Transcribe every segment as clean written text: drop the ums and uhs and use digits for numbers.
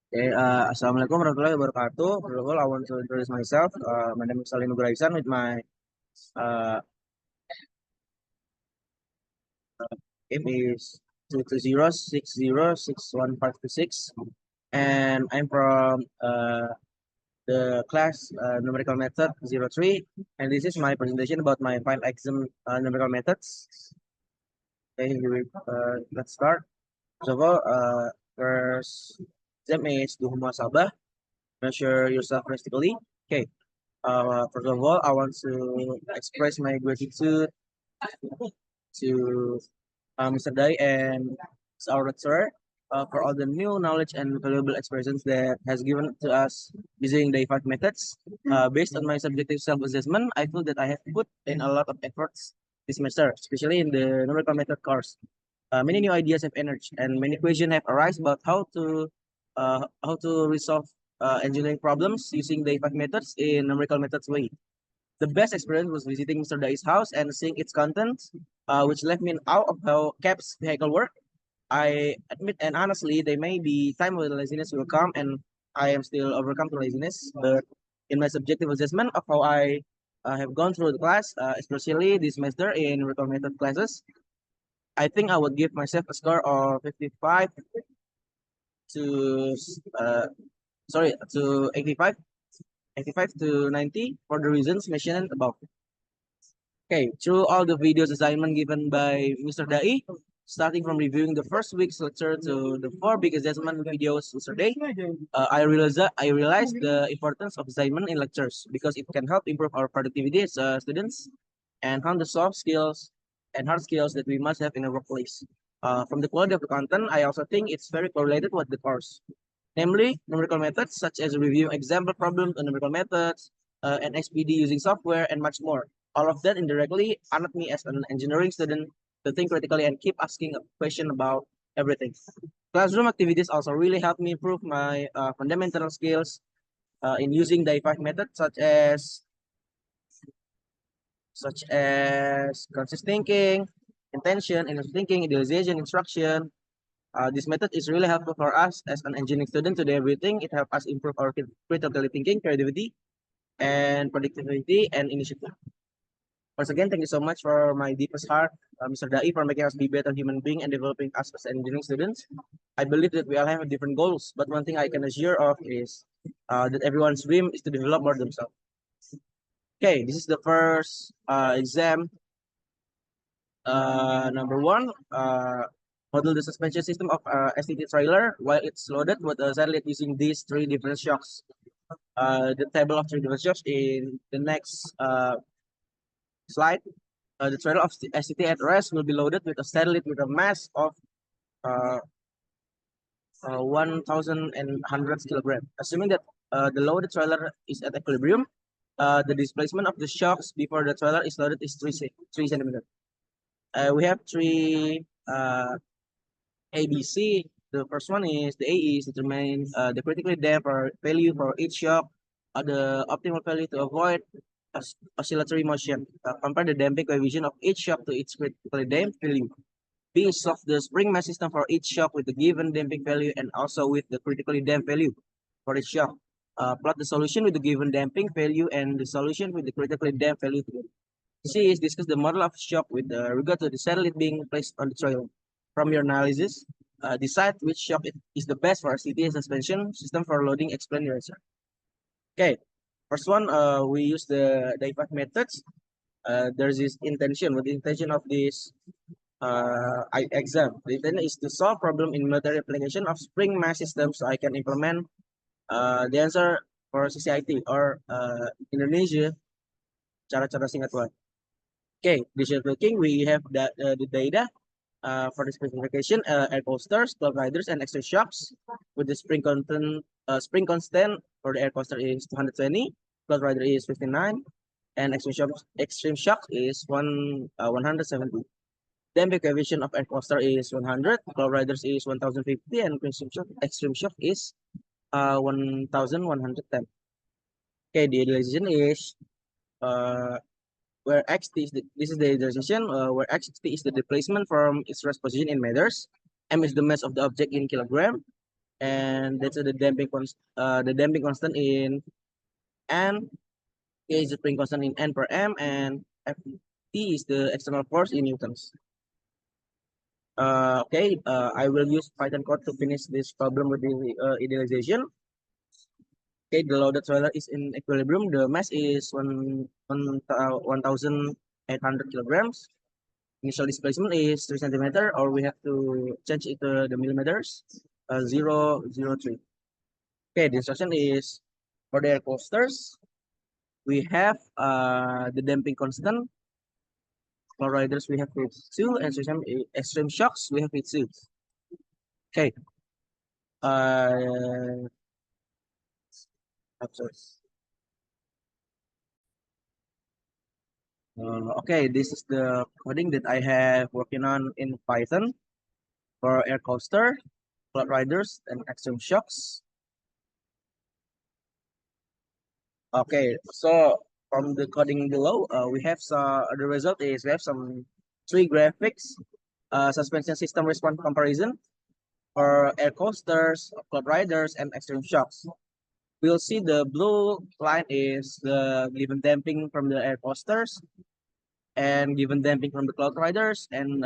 Okay, Assalamualaikum warahmatullahi wabarakatuh. First of all, I want to introduce myself. My name is Salim Nuraisan with my uh, name is 220606156, and I'm from the class numerical method 03, and this is my presentation about my final exam numerical methods. Okay, let's start. First of all, first exam is do muhasabah, measure yourself realistically. Okay. First of all, I want to express my gratitude to Mr. Dai and our lecturer for all the new knowledge and valuable experience that has given to us using the five methods. Based on my subjective self-assessment, I feel that I have put in a lot of efforts this semester, especially in the numerical method course. Many new ideas have emerged, and many questions have arisen about how to resolve engineering problems using the five methods in numerical methods way. The best experience was visiting Mr. Dai's house and seeing its contents, which left me in awe of how CAP's vehicle work. I admit and honestly, there may be time when laziness will come, and I am still overcome to laziness. But in my subjective assessment of how I have gone through the class, especially this semester in recommended classes, I think I would give myself a score of 55 to sorry to 85 to 90 for the reasons mentioned above. Okay, through all the videos assignment given by Mr. Dai, starting from reviewing the first week's lecture to the four big assessment videos yesterday, I realized the importance of assignment in lectures because it can help improve our productivity as students and hone the soft skills and hard skills that we must have in a workplace. From the quality of the content, I also think it's very correlated with the course, namely numerical methods such as reviewing example problems on numerical methods, and XPD using software, and much more. All of that indirectly honored me as an engineering student to think critically and keep asking a question about everything. Classroom activities also really helped me improve my fundamental skills in using the five methods, such as conscious thinking, intention, inner thinking, idealization, instruction. This method is really helpful for us as an engineering student to do everything. It helps us improve our critical thinking, creativity, and productivity and initiative. Once again, thank you so much for my deepest heart, Mr. Dai, for making us be better human being and developing us as engineering students. I believe that we all have different goals, but one thing I can assure of is that everyone's dream is to develop more themselves. Okay, this is the first exam. Number one, model the suspension system of STT trailer while it's loaded with a satellite using these three different shocks. The table of three different shocks in the next slide. The trailer of STT at rest will be loaded with a satellite with a mass of uh, 1,100 kilogram. Assuming that the loaded trailer is at equilibrium, the displacement of the shocks before the trailer is loaded is 3 centimeters. We have three ABC. The first one is the A is determine the critically damped value for each shock, the optimal value to avoid oscillatory motion. Compare the damping coefficient of each shock to its critically damped value. B is of the spring mass system for each shock with the given damping value and also with the critically damped value for each shock. Plot the solution with the given damping value and the solution with the critically damped value together. C is discuss the model of shock with regard to the satellite being placed on the trail. From your analysis, decide which shock is the best for CTA suspension system for loading. Explain your answer. Okay, first one, we use the DIPAC methods. There's this intention. What the intention of this exam? The intention is to solve problem in military application of spring mass system, so I can implement the answer for CCIT or Indonesia. Cara-cara singkat one. Okay, decision making. We have the data for the specification, air coasters, club riders, and extra shocks with the spring constant for the air coaster is 220, club rider is 59, and extreme shock is 170. Damping coefficient of air coaster is 100, club riders is 1050, and extreme shock is 1110. Okay, the idealization is uh, where xt is this is the idealization, where xt is the displacement from its rest position in meters, m is the mass of the object in kilogram, and that's the damping constant in N. K is the spring constant in N per M, and Ft is the external force in newtons. Okay, I will use Python code to finish this problem with the idealization. Okay, the loaded trailer is in equilibrium. The mass is 1,800 kilograms. Initial displacement is 3 centimeter, or we have to change it to the millimeters. 0.03. Okay, the instruction is for the air coasters. We have the damping constant. For riders, we have it 2, and extreme shocks, we have it 2. Okay. I'm sorry. Okay, this is the coding that I have working on in Python for air coaster, flood riders, and extreme shocks. Okay, so from the coding below, we have the result is we have some 3 graphics, suspension system response comparison for air coasters, flood riders, and extreme shocks. We'll see the blue line is the given damping from the air coasters, and given damping from the cloud riders, and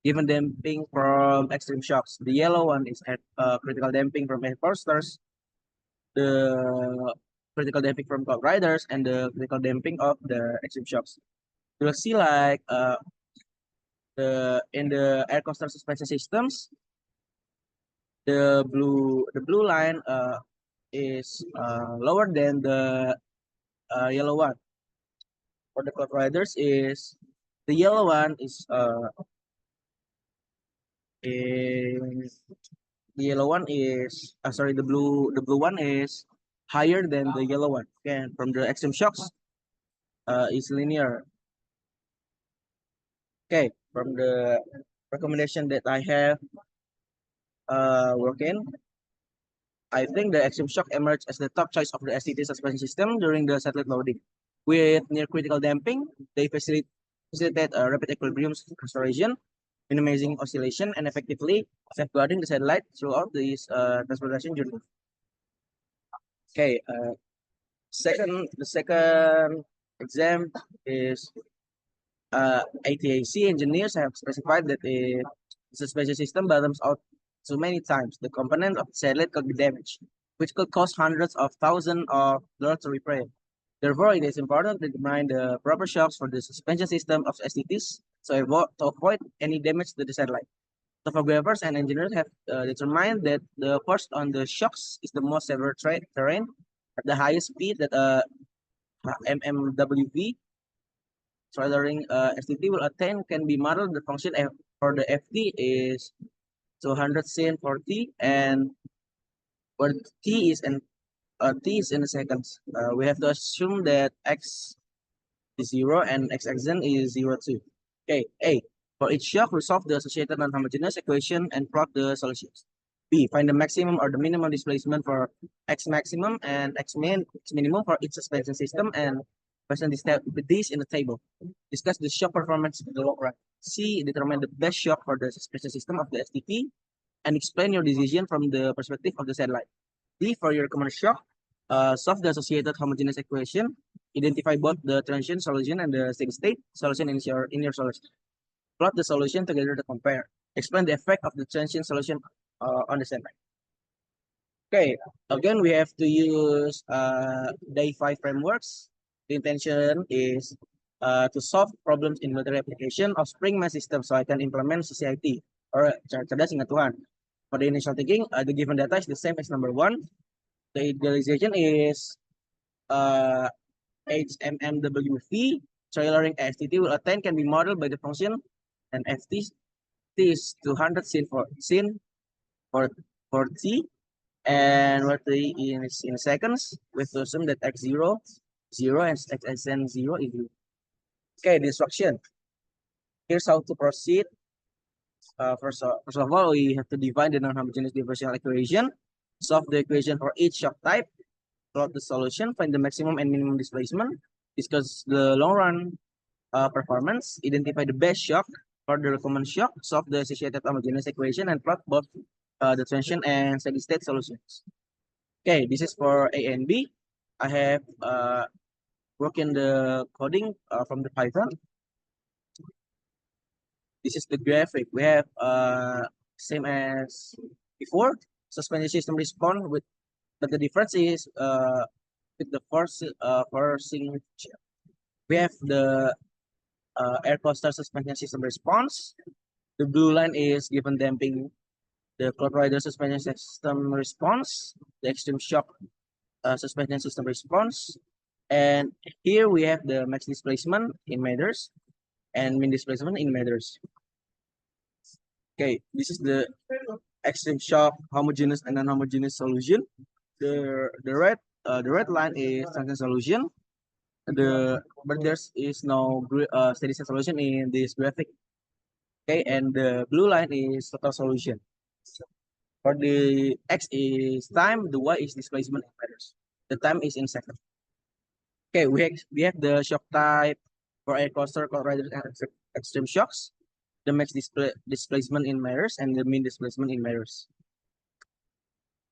given damping from extreme shocks. The yellow one is at critical damping from air coasters, the critical damping from cloud riders, and the critical damping of the extreme shocks. You'll see like the in the air coaster suspension systems, the blue line is lower than the yellow one. For the cloud riders is the yellow one is the yellow one is sorry, the blue one is higher than the yellow one. Okay, and from the extreme shocks is linear. Okay, from the recommendation that I have working, I think the extreme shock emerged as the top choice of the STT suspension system during the satellite loading. With near critical damping, they facilitate rapid equilibrium restoration, minimizing oscillation, and effectively safeguarding the satellite throughout this transportation journey. Okay, the second exam is ATAC engineers have specified that if the suspension system bottoms out too many times, the component of the satellite could be damaged, which could cost hundreds of thousands of dollars to repair. Therefore, it is important to determine the proper shocks for the suspension system of STTs to avoid any damage to the satellite. Topographers and engineers have determined that the force on the shocks is the most severe terrain at the highest speed that MMWV trailering STT will attain can be modeled. The function for the FT is 200 sin for T, and where T is in the seconds. We have to assume that X is 0 and X axis is 0 too. Okay, A. For each shock, resolve the associated non-homogeneous equation and plot the solutions. B. Find the maximum or the minimum displacement for X maximum and X minimum for each suspension system, and present these in the table. Discuss the shock performance in the long run. C. Determine the best shock for the suspension system of the STT, and explain your decision from the perspective of the satellite. D. For your common shock, solve the associated homogeneous equation. Identify both the transient solution and the steady state solution in your solution. Plot the solution together to compare. Explain the effect of the transient solution on the satellite. Okay, again, we have to use day 5 frameworks. The intention is to solve problems in military application of spring mass system, so I can implement CCIT or cerdas ingat Tuhan. For the initial thinking, the given data is the same as number 1. The idealization is HMMWV trailering STT will attain can be modeled by the function, and FT is 200 sin for T, and what T is in seconds. We have to assume that X0 0 and XN 0 is 0. Okay, the instruction. Here's how to proceed. First of all, we have to define the non-homogeneous differential equation, solve the equation for each shock type, plot the solution, find the maximum and minimum displacement, discuss the long run performance, identify the best shock for the common shock, solve the associated homogeneous equation, and plot both the transient and steady state solutions. Okay, this is for A and B. I have broken the coding from the Python. This is the graphic. We have same as before, suspension system response with, but the difference is with the forcing. We have the air coaster suspension system response. The blue line is given damping the cloud rider suspension system response, the extreme shock suspension system response, and here we have the max displacement in meters and min displacement in meters. Okay, this is the extreme shock homogeneous and non-homogeneous solution. The red line is transient solution. But there is no steady state solution in this graphic. Okay, and the blue line is total solution. For the x is time, the y is displacement in meters. The time is in seconds. Okay, we have the shock type for air coaster, cloud riders, and extreme shocks. The max displacement in meters and the mean displacement in meters.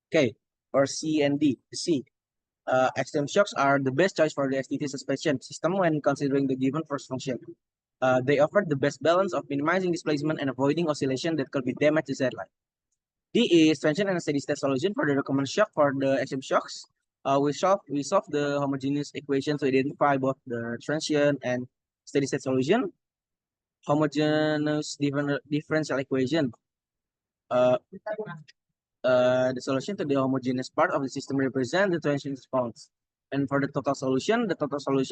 Okay, for C and D. C. Extreme shocks are the best choice for the STT suspension system when considering the given force function. They offer the best balance of minimizing displacement and avoiding oscillation that could be damage to Z line. D is transient and steady state solution for the recommended shock for the extreme shocks. We solve the homogeneous equation to identify both the transient and steady state solution. Homogeneous differential equation. The solution to the homogeneous part of the system represent the transient response. And for the total solution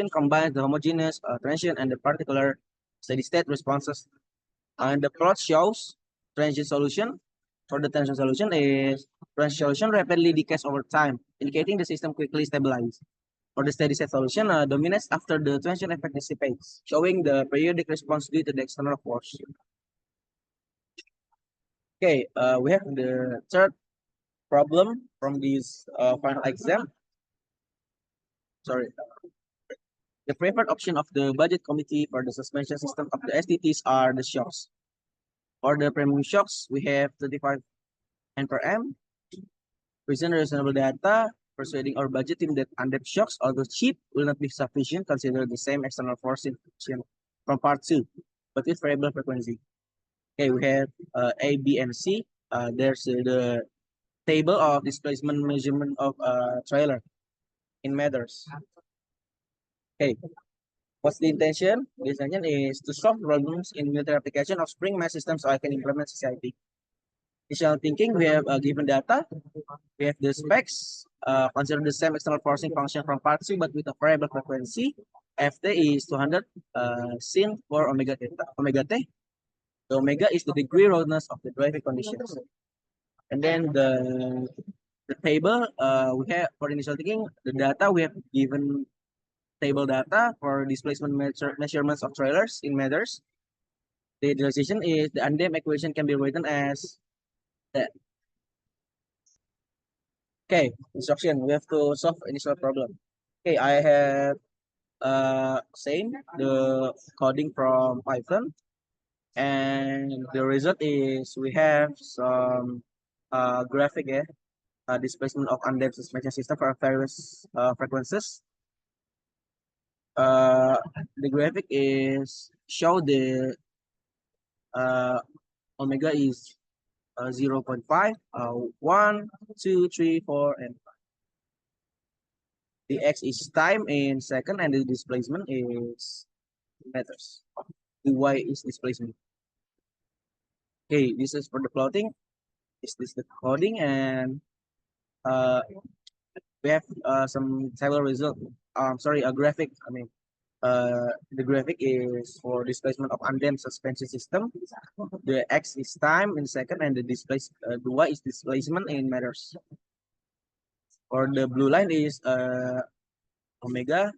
combines the homogeneous, transient, and the particular steady state responses. And the plot shows transient solution. For the transient solution is transient solution rapidly decays over time, indicating the system quickly stabilizes. For the steady state solution, dominates after the transient effect dissipates, showing the periodic response due to the external force. Okay, we have the third problem from this final exam. Sorry. The preferred option of the budget committee for the suspension system of the STTs are the shocks. For the premium shocks, we have 25 N per M. Present reasonable data, persuading our budget team that undamped shocks, although cheap, will not be sufficient consider the same external force in from part 2, but with variable frequency. Okay, we have A, B, and C. There's the table of displacement measurement of trailer in meters. Okay, what's the intention? The intention is to solve problems in military application of spring mass systems so I can implement CCIP. Initial thinking, we have given data, we have the specs, consider the same external forcing function from part 2 but with a variable frequency. Ft is 200 sin for omega t. The omega is the degree roughness of the driving conditions. And then the table we have for initial thinking, the data we have given table data for displacement measurements of trailers in meters. The decision is the undamped equation can be written as that. Okay, instruction. We have to solve initial problem. Okay, I have same the coding from Python, and the result is we have some graphic displacement of undamped suspension system for various frequencies. The graphic is show the omega is 0.5, 1, 2, 3, 4, and 5. The x is time in second, and the displacement is meters. The y is displacement. Okay, this is for the plotting. Is this the coding? And we have some table result. Sorry, a graphic. I mean, the graphic is for displacement of undamped suspension system. The x is time in second, and the y is displacement in meters. Or the blue line is omega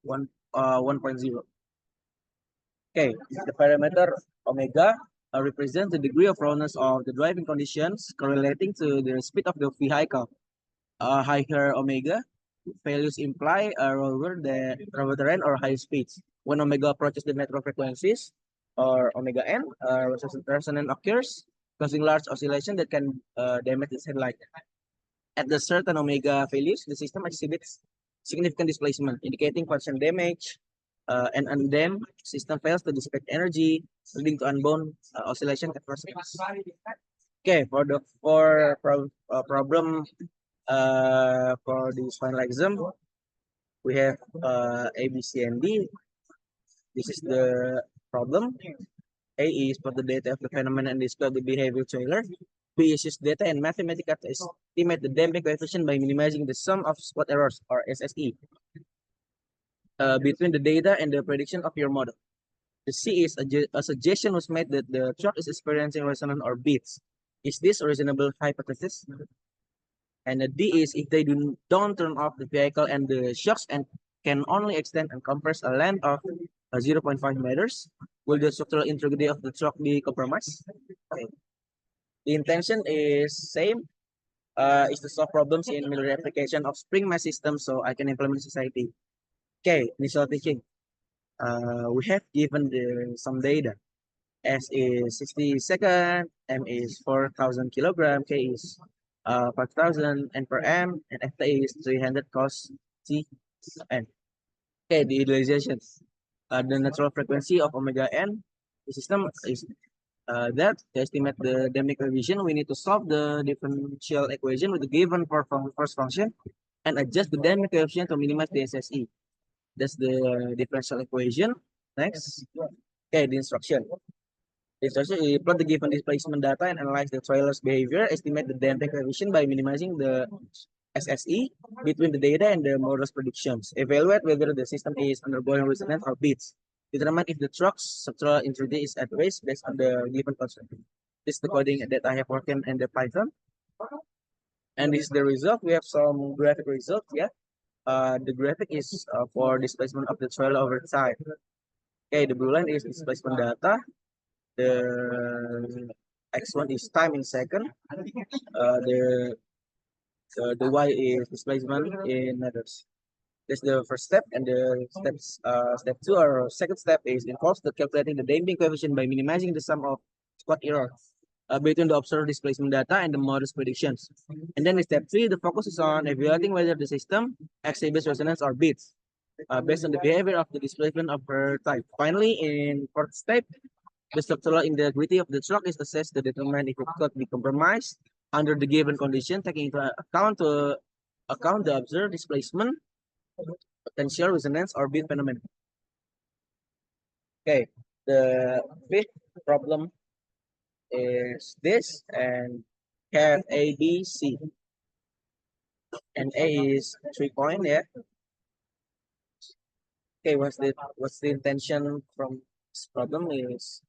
1.0. Okay, the parameter omega represents the degree of roughness of the driving conditions correlating to the speed of the vehicle. Higher omega values imply a lower terrain or high speeds. When omega approaches the metro frequencies or omega n, resonance occurs. causing large oscillation that can damage its headlight. At the certain omega values, the system exhibits significant displacement, indicating potential damage. An undamped system fails to dissipate energy, leading to unbound oscillation characteristics. Okay, problem for this final exam, we have A, B, C, and D. This is the problem. A is put the data of the phenomenon and describe the behavior trailer. B is use data and mathematics to estimate the damping coefficient by minimizing the sum of spot errors or SSE between the data and the prediction of your model. The C is a suggestion was made that the truck is experiencing resonance or beats. Is this a reasonable hypothesis? And the D is if they don't turn off the vehicle and the shocks and can only extend and compress a length of 0.5 meters, will the structural integrity of the truck be compromised? Okay. The intention is same, is to solve problems in military application of spring mass systems so I can implement society. Okay, initial thinking. We have given some data. S is 60 second, M is 4,000 kilogram, K is 5,000 N per M, and F is 300 cos T N. Okay, the idealization. The natural frequency of omega N, the system is that to estimate the dynamic coefficient, we need to solve the differential equation with the given first function and adjust the dynamic coefficient to minimize the SSE. That's the differential equation. Next. Okay, the instruction. The instruction is plot the given displacement data and analyze the trailer's behavior, estimate the damping coefficient by minimizing the SSE between the data and the model's predictions. Evaluate whether the system is undergoing resonance or beats. Determine if the truck's structural integrity is at risk based on the given constraint. This is the coding that I have worked in the Python. And this is the result. We have some graphic result. Yeah. The graphic is for displacement of the trailer over time. Okay, the blue line is displacement data. The X1 is time in second. The Y is displacement in meters. That's the first step, and the step two or second step is involves the calculating the damping coefficient by minimizing the sum of spot error between the observed displacement data and the model's predictions. And then in step three, the focus is on evaluating whether the system exhibits resonance or beats based on the behavior of the displacement of per type. Finally, in fourth step, the structural integrity of the truck is assessed to determine if it could be compromised under the given condition, taking into account the observed displacement, potential resonance, or beat phenomenon. Okay, the fifth problem is this, and have A, B, C, and A is 3 point. Yeah. Okay, what's the intention from this problem is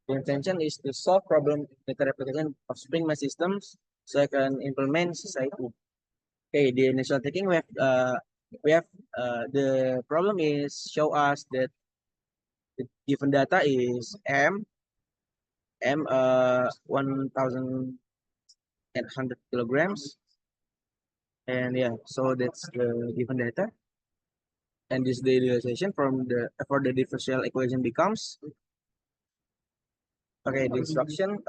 the intention is to solve problem with the replication of spring mass systems so I can implement society. Okay, the initial thinking we have the problem is show us that the given data is M 1,100 kilograms, and yeah, so that's the given data. And this the realization from the for the differential equation becomes okay. The instruction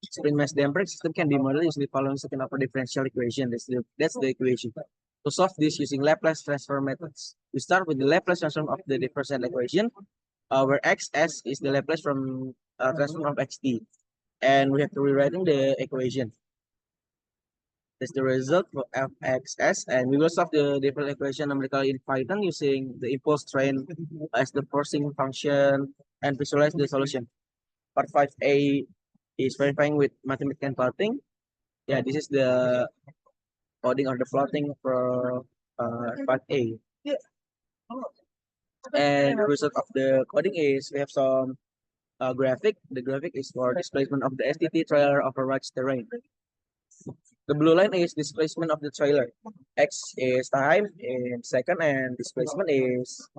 spring mass damping system can be modeled using the following second order differential equation. That's the equation. To solve this using Laplace transform methods, we start with the Laplace transform of the differential equation, where xs is the Laplace from transform of xt, and we have to rewriting the equation. That's the result for fxs, and we will solve the differential equation numerically in Python using the impulse train as the forcing function and visualize the solution. Part 5a is verifying with mathematical plotting. Yeah, this is the coding or the plotting for part A. And the result of the coding is we have some graphic. The graphic is for displacement of the STT trailer over rides terrain. The blue line is displacement of the trailer. X is time in second, and displacement is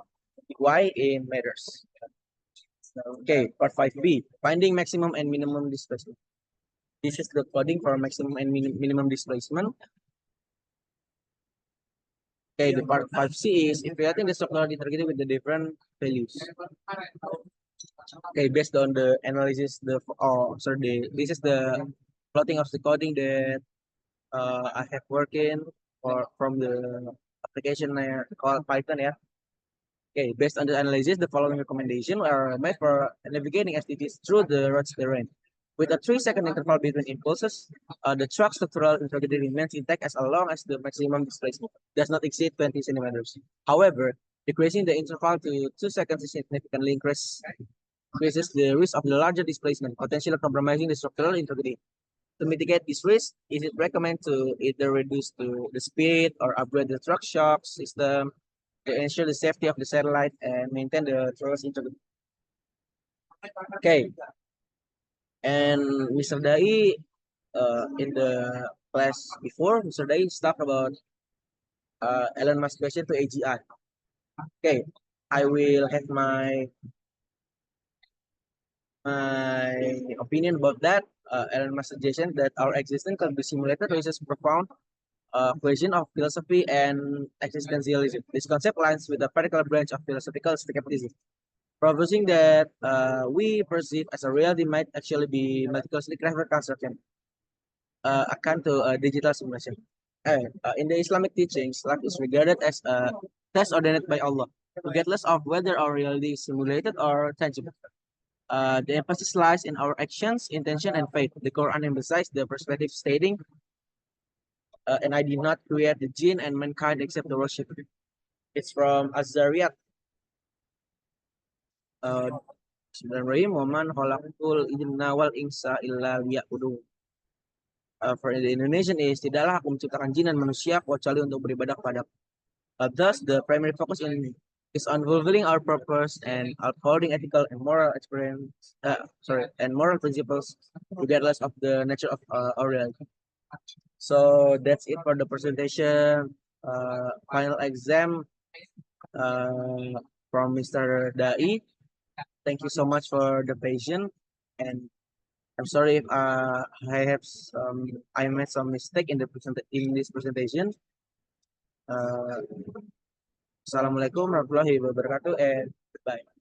Y in meters. Okay, part 5b, finding maximum and minimum displacement. This is the coding for maximum and minimum displacement. Okay, the part 5c is evaluating the structural integrity with the different values. Okay, based on the analysis, this is the plotting of the coding that I have working for from the application called Python. Yeah. Okay, based on the analysis, the following recommendations are made for navigating STTs through the road's terrain. With a 3-second interval between impulses, the track structural integrity remains intact as long as the maximum displacement does not exceed 20 centimeters. However, decreasing the interval to 2 seconds significantly increases the risk of the larger displacement, potentially compromising the structural integrity. To mitigate this risk, is it recommended to either reduce the speed or upgrade the truck shock system to ensure the safety of the satellite and maintain the thrust integrity. Okay, and Mr. Dai, in the class before, Mr. Dai talked about Elon Musk question to AGI. Okay, I will have my opinion about that. Elon Musk suggestion that our existence can be simulated raises profound question of philosophy and existentialism. This concept aligns with the particular branch of philosophical skepticism, proposing that we perceive as a reality might actually be meticulously crafted construction akin to a digital simulation. In the Islamic teachings, life is regarded as a test ordained by Allah, regardless of whether our reality is simulated or tangible. The emphasis lies in our actions, intention, and faith. The Quran emphasizes the perspective stating, and I did not create the jinn and mankind except to worship. It's from Az-Zariyat. Uh, Bismillahirrahmanirrahim. Waman khalaqul jinna wal insa illa liya'budun. For the Indonesian is tidaklah aku menciptakan jin dan manusia kecuali untuk beribadah kepada. Thus, the primary focus is on fulfilling our purpose and upholding ethical and moral and moral principles, regardless of the nature of our reality. So that's it for the presentation. Final exam from Mr. Dai. Thank you so much for the patience, and I'm sorry if I made some mistake in in this presentation. Uh, Assalamualaikum warahmatullahi wabarakatuh and goodbye.